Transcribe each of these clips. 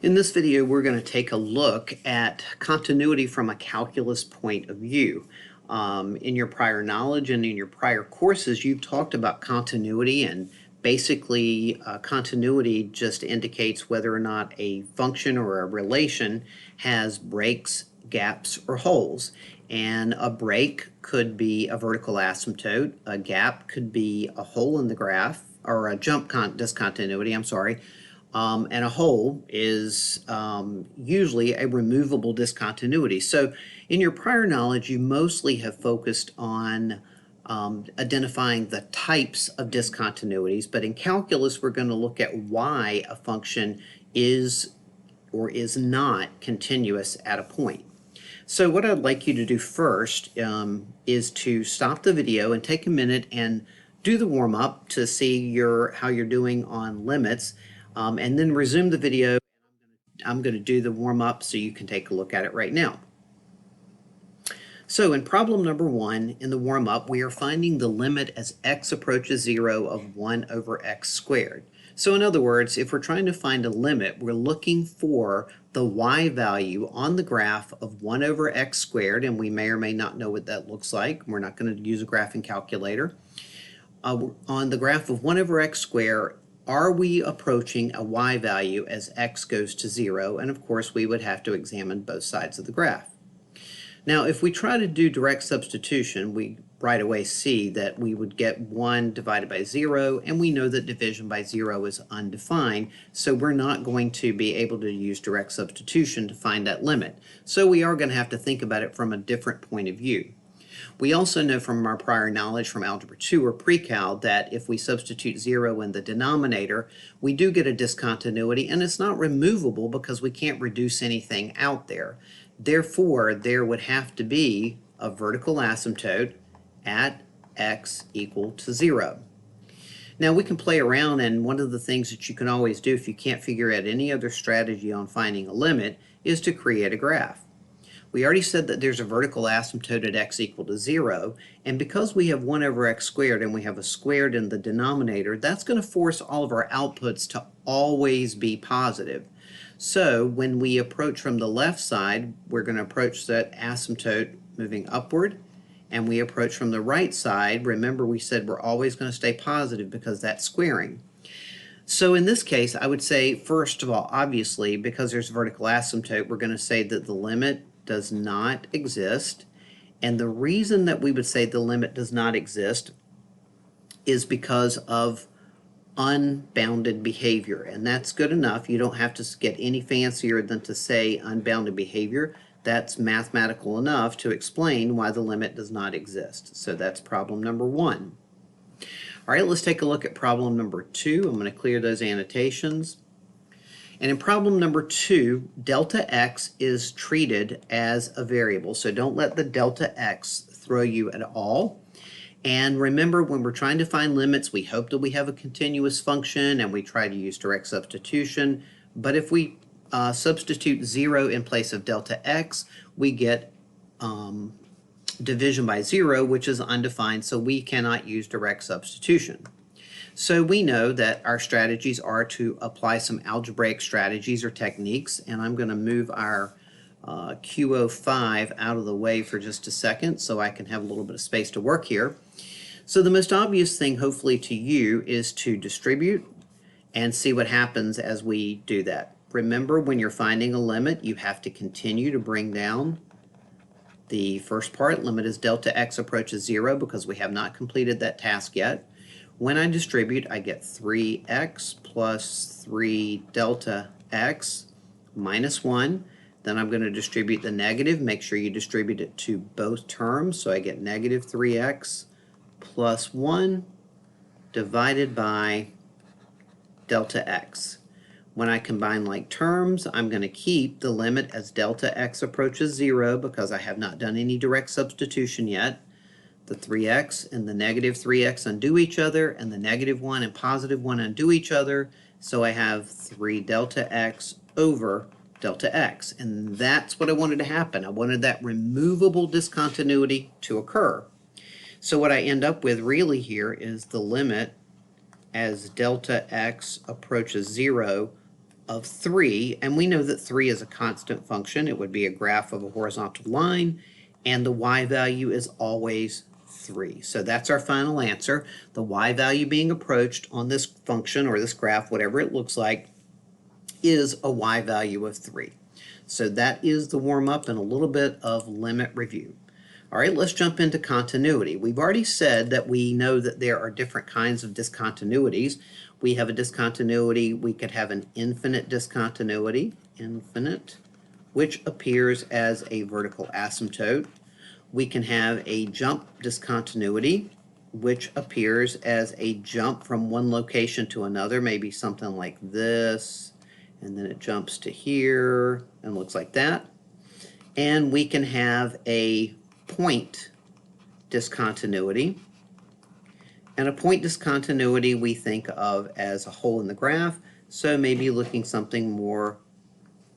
In this video, we're going to take a look at continuity from a calculus point of view. In your prior knowledge and in your prior courses, you've talked about continuity, and basically continuity just indicates whether or not a function or a relation has breaks, gaps, or holes. And a break could be a vertical asymptote, a gap could be a hole in the graph, or a jump discontinuity, I'm sorry. And a hole is usually a removable discontinuity. So in your prior knowledge, you mostly have focused on identifying the types of discontinuities, but in calculus, we're going to look at why a function is or is not continuous at a point. So what I'd like you to do first is to stop the video and take a minute and do the warm-up to see how you're doing on limits. And then resume the video. I'm going to do the warm-up so you can take a look at it right now. So in problem number 1 in the warm-up, we are finding the limit as x approaches 0 of 1 over x squared. So in other words, if we're trying to find a limit, we're looking for the y value on the graph of 1 over x squared, and we may or may not know what that looks like. We're not going to use a graphing calculator. On the graph of 1 over x squared, are we approaching a y value as x goes to 0? And of course, we would have to examine both sides of the graph. Now, if we try to do direct substitution, we right away see that we would get 1 divided by 0, and we know that division by 0 is undefined, so we're not going to be able to use direct substitution to find that limit. So we are going to have to think about it from a different point of view. We also know from our prior knowledge from Algebra 2 or Pre-Cal that if we substitute 0 in the denominator, we do get a discontinuity, and it's not removable because we can't reduce anything out there. Therefore, there would have to be a vertical asymptote at x equal to 0. Now we can play around, and one of the things that you can always do if you can't figure out any other strategy on finding a limit is to create a graph. We already said that there's a vertical asymptote at x equal to 0, and because we have 1 over x squared and we have a squared in the denominator, that's going to force all of our outputs to always be positive. So when we approach from the left side, we're going to approach that asymptote moving upward, and we approach from the right side. Remember, we said we're always going to stay positive because that's squaring. So in this case, I would say, first of all, obviously, because there's a vertical asymptote, we're going to say that the limit does not exist. And the reason that we would say the limit does not exist is because of unbounded behavior. And that's good enough. You don't have to get any fancier than to say unbounded behavior. That's mathematical enough to explain why the limit does not exist. So that's problem number 1. All right, let's take a look at problem number 2. I'm going to clear those annotations. And in problem number 2, delta x is treated as a variable. So don't let the delta x throw you at all. And remember, when we're trying to find limits, we hope that we have a continuous function and we try to use direct substitution. But if we substitute 0 in place of delta x, we get division by 0, which is undefined, so we cannot use direct substitution. So we know that our strategies are to apply some algebraic strategies or techniques, and I'm going to move our Q05 out of the way for just a second so I can have a little bit of space to work here. So the most obvious thing, hopefully to you, is to distribute and see what happens as we do that. Remember, when you're finding a limit, you have to continue to bring down the first part. Limit as delta x approaches 0 because we have not completed that task yet. When I distribute, I get 3x plus 3 delta x minus 1. Then I'm going to distribute the negative. Make sure you distribute it to both terms. So I get negative 3x plus 1 divided by delta x. When I combine like terms, I'm going to keep the limit as delta x approaches 0 because I have not done any direct substitution yet. The 3x and the negative 3x undo each other, and the negative 1 and positive 1 undo each other. So I have 3 delta x over delta x. And that's what I wanted to happen. I wanted that removable discontinuity to occur. So what I end up with really here is the limit as delta x approaches 0 of 3, and we know that 3 is a constant function. It would be a graph of a horizontal line, and the y value is always 3. So that's our final answer. The y value being approached on this function or this graph, whatever it looks like, is a y value of 3. So that is the warm-up and a little bit of limit review. All right, let's jump into continuity. We've already said that we know that there are different kinds of discontinuities. We have a discontinuity, we could have an infinite discontinuity, which appears as a vertical asymptote. We can have a jump discontinuity, which appears as a jump from one location to another, maybe something like this, and then it jumps to here and looks like that. And we can have a point discontinuity. And a point discontinuity we think of as a hole in the graph, so maybe looking something more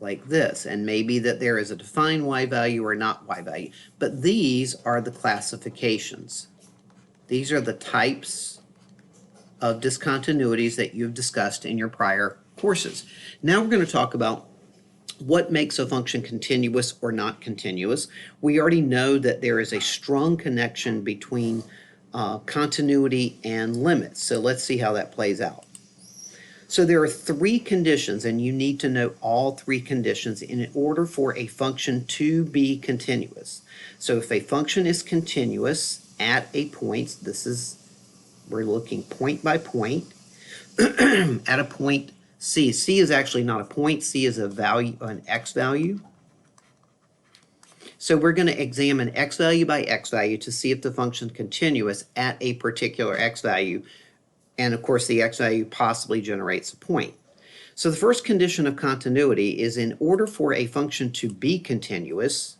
like this, and maybe that there is a defined y value or not y value. But these are the classifications. These are the types of discontinuities that you've discussed in your prior courses. Now we're going to talk about what makes a function continuous or not continuous. We already know that there is a strong connection between continuity and limits. So let's see how that plays out. So there are 3 conditions, and you need to know all 3 conditions in order for a function to be continuous. So if a function is continuous at a point, we're looking point by point, at a point C. C is actually not a point. C is a value, an x value. So we're going to examine x value by x value to see if the function is continuous at a particular x value. And of course, the x value possibly generates a point. So the first condition of continuity is in order for a function to be continuous,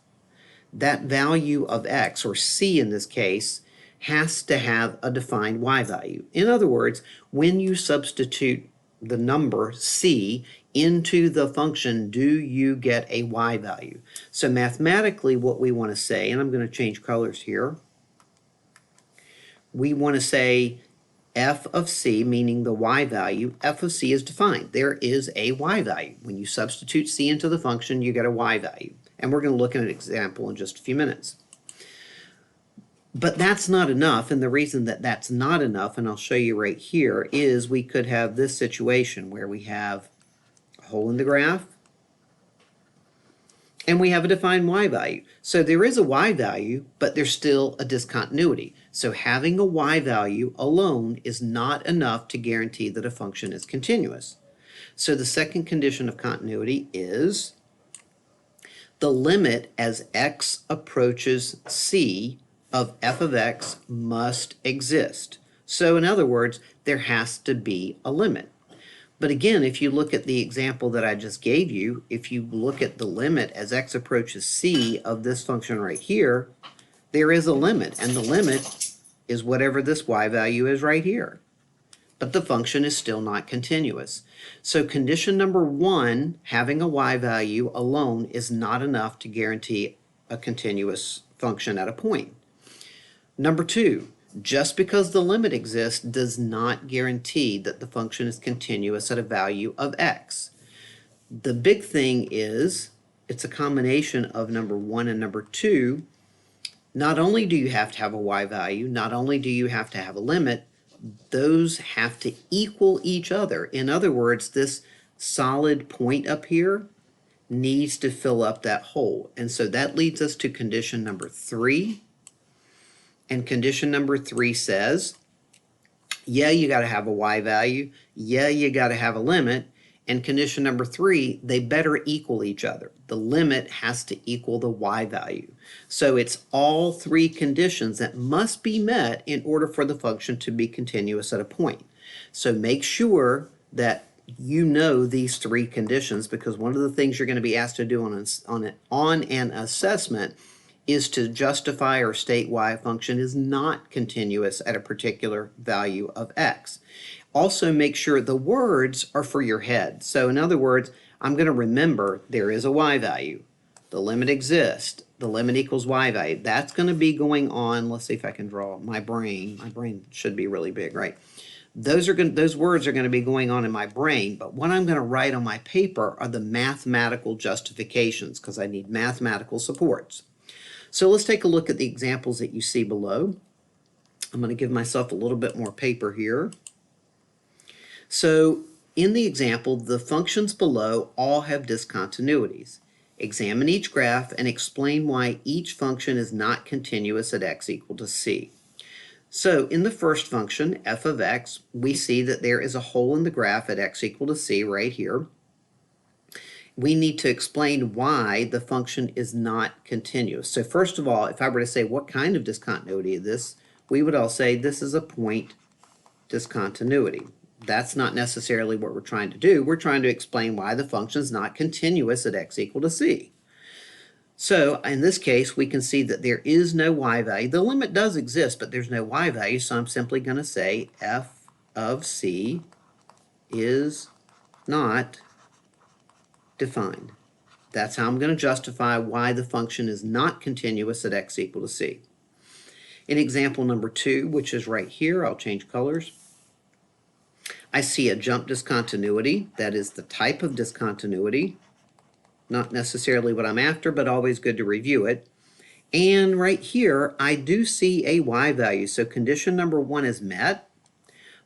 that value of x, or c in this case, has to have a defined y value. In other words, when you substitute the number c into the function, do you get a y value? So mathematically, what we want to say, and I'm going to change colors here, we want to say f of c, meaning the y value, f of c is defined. There is a y value. When you substitute c into the function, you get a y value. And we're going to look at an example in just a few minutes. But that's not enough, and the reason that that's not enough, and I'll show you right here, is we could have this situation where we have a hole in the graph, and we have a defined y value. So there is a y value, but there's still a discontinuity. So having a y value alone is not enough to guarantee that a function is continuous. So the second condition of continuity is the limit as x approaches c of f of x must exist. So in other words, there has to be a limit. But again, if you look at the example that I just gave you, if you look at the limit as x approaches c of this function right here, there is a limit, and the limit is whatever this y value is right here. But the function is still not continuous. So condition number 1, having a y value alone, is not enough to guarantee a continuous function at a point. Number 2, just because the limit exists does not guarantee that the function is continuous at a value of x. The big thing is it's a combination of number 1 and number 2. Not only do you have to have a y value, not only do you have to have a limit, those have to equal each other. In other words, this solid point up here needs to fill up that hole. And so that leads us to condition number 3. And condition number 3 says, yeah, you got to have a y value. Yeah, you got to have a limit. And condition number 3, they better equal each other. The limit has to equal the y value. So it's all 3 conditions that must be met in order for the function to be continuous at a point. So make sure that you know these 3 conditions, because one of the things you're going to be asked to do on an assessment is to justify or state why a function is not continuous at a particular value of x. Also make sure the words are for your head. So in other words, I'm going to remember there is a y value. The limit exists. The limit equals y value. That's going to be going on. Let's see if I can draw my brain. My brain should be really big, right? those words are going to be going on in my brain, but what I'm going to write on my paper are the mathematical justifications because I need mathematical supports. So let's take a look at the examples that you see below. I'm going to give myself a little bit more paper here. So in the example, the functions below all have discontinuities. Examine each graph and explain why each function is not continuous at x equal to c. So in the first function, f of x, we see that there is a hole in the graph at x equal to c right here. We need to explain why the function is not continuous. So first of all, if I were to say what kind of discontinuity is this, we would all say this is a point discontinuity. That's not necessarily what we're trying to do. We're trying to explain why the function is not continuous at x equal to c. So in this case, we can see that there is no y value. The limit does exist, but there's no y value, so I'm simply going to say f of c is not defined. That's how I'm going to justify why the function is not continuous at x equal to c. In example number 2, which is right here, I'll change colors. I see a jump discontinuity. That is the type of discontinuity. Not necessarily what I'm after, but always good to review it. And right here, I do see a y value. So condition number 1 is met.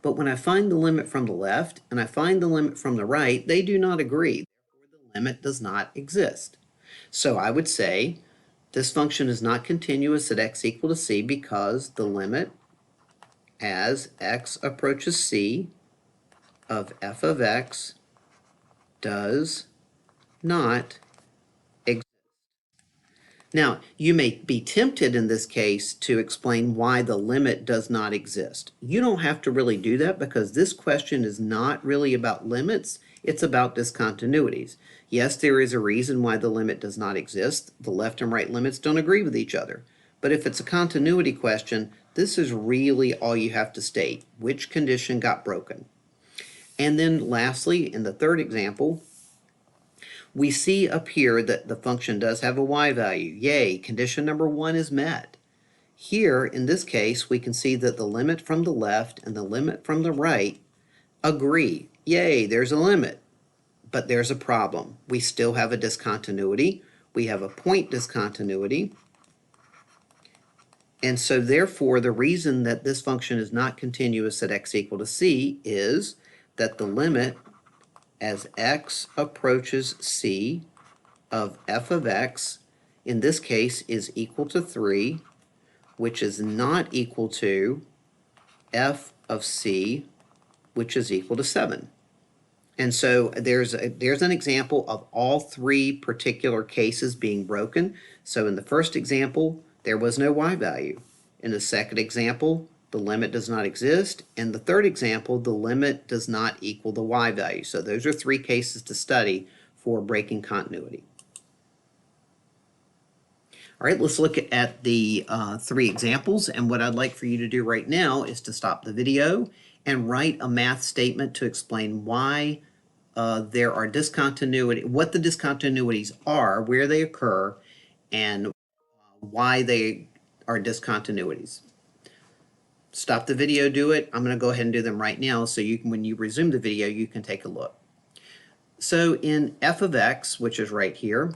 But when I find the limit from the left and I find the limit from the right, they do not agree. Therefore, the limit does not exist. So I would say this function is not continuous at x equal to c because the limit as x approaches c of f of x does not exist. Now, you may be tempted in this case to explain why the limit does not exist. You don't have to really do that because this question is not really about limits, it's about discontinuities. Yes, there is a reason why the limit does not exist. The left and right limits don't agree with each other. But if it's a continuity question, this is really all you have to state. Which condition got broken? And then lastly, in the third example, we see up here that the function does have a y value. Yay, condition number 1 is met. Here, in this case, we can see that the limit from the left and the limit from the right agree. Yay, there's a limit. But there's a problem. We still have a discontinuity. We have a point discontinuity. And so therefore, the reason that this function is not continuous at x equal to c is that the limit as x approaches c of f of x, in this case, is equal to 3, which is not equal to f of c, which is equal to 7. And so there's an example of all 3 particular cases being broken. So in the first example, there was no y value. In the second example, the limit does not exist. In the third example, the limit does not equal the y value. So those are 3 cases to study for breaking continuity. All right, let's look at the 3 examples. And what I'd like for you to do right now is to stop the video and write a math statement to explain why there are discontinuity, what the discontinuities are, where they occur, and why they are discontinuities. Stop the video, do it. I'm going to go ahead and do them right now so you can, when you resume the video, you can take a look. So in f of x, which is right here,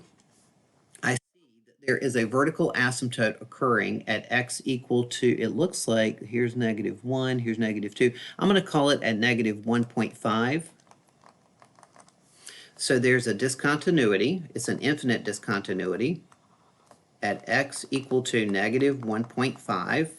I see that there is a vertical asymptote occurring at x equal to, it looks like, here's -1, here's -2. I'm going to call it at -1.5. So there's a discontinuity. It's an infinite discontinuity at x equal to -1.5.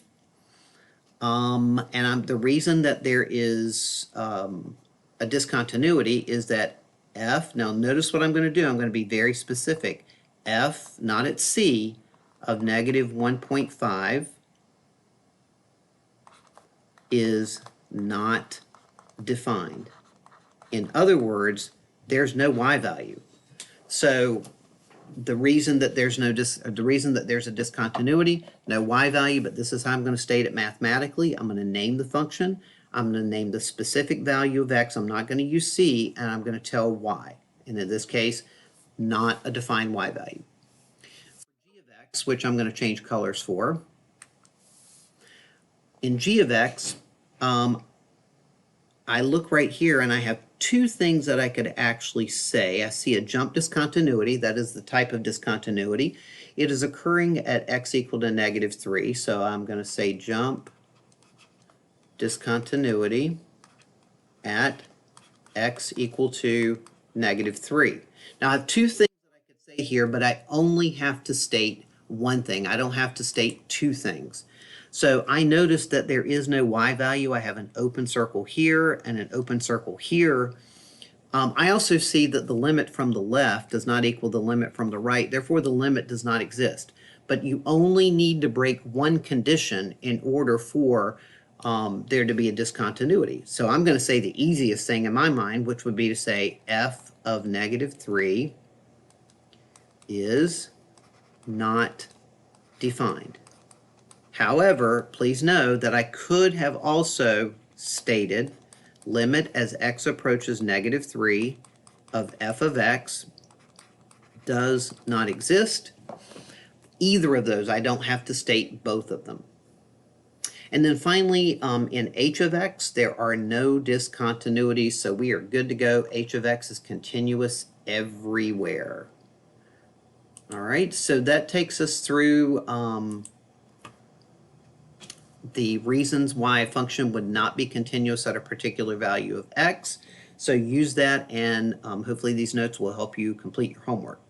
The reason that there is a discontinuity is that f, now notice what I'm going to do. I'm going to be very specific. F, not at c, of -1.5 is not defined. In other words, there's no y value. So the reason that there's a discontinuity, no y value, but this is how I'm going to state it mathematically. I'm going to name the function. I'm going to name the specific value of x. I'm not going to use c, and I'm going to tell y. And in this case, not a defined y value. For g of x, which I'm going to change colors for, in g of x, I look right here and I have two things that I could actually say. I see a jump discontinuity. That is the type of discontinuity. It is occurring at x equal to -3. So I'm going to say jump discontinuity at x equal to -3. Now I have two things that I could say here, but I only have to state one thing. I don't have to state two things. So I noticed that there is no y value. I have an open circle here and an open circle here. I also see that the limit from the left does not equal the limit from the right. Therefore, the limit does not exist. But you only need to break one condition in order for there to be a discontinuity. So I'm going to say the easiest thing in my mind, which would be to say f of -3 is not defined. However, please know that I could have also stated limit as x approaches -3 of f of x does not exist. Either of those, I don't have to state both of them. And then finally, in h of x, there are no discontinuities, so we are good to go. H of x is continuous everywhere. All right, so that takes us through the reasons why a function would not be continuous at a particular value of x. So use that, and hopefully these notes will help you complete your homework.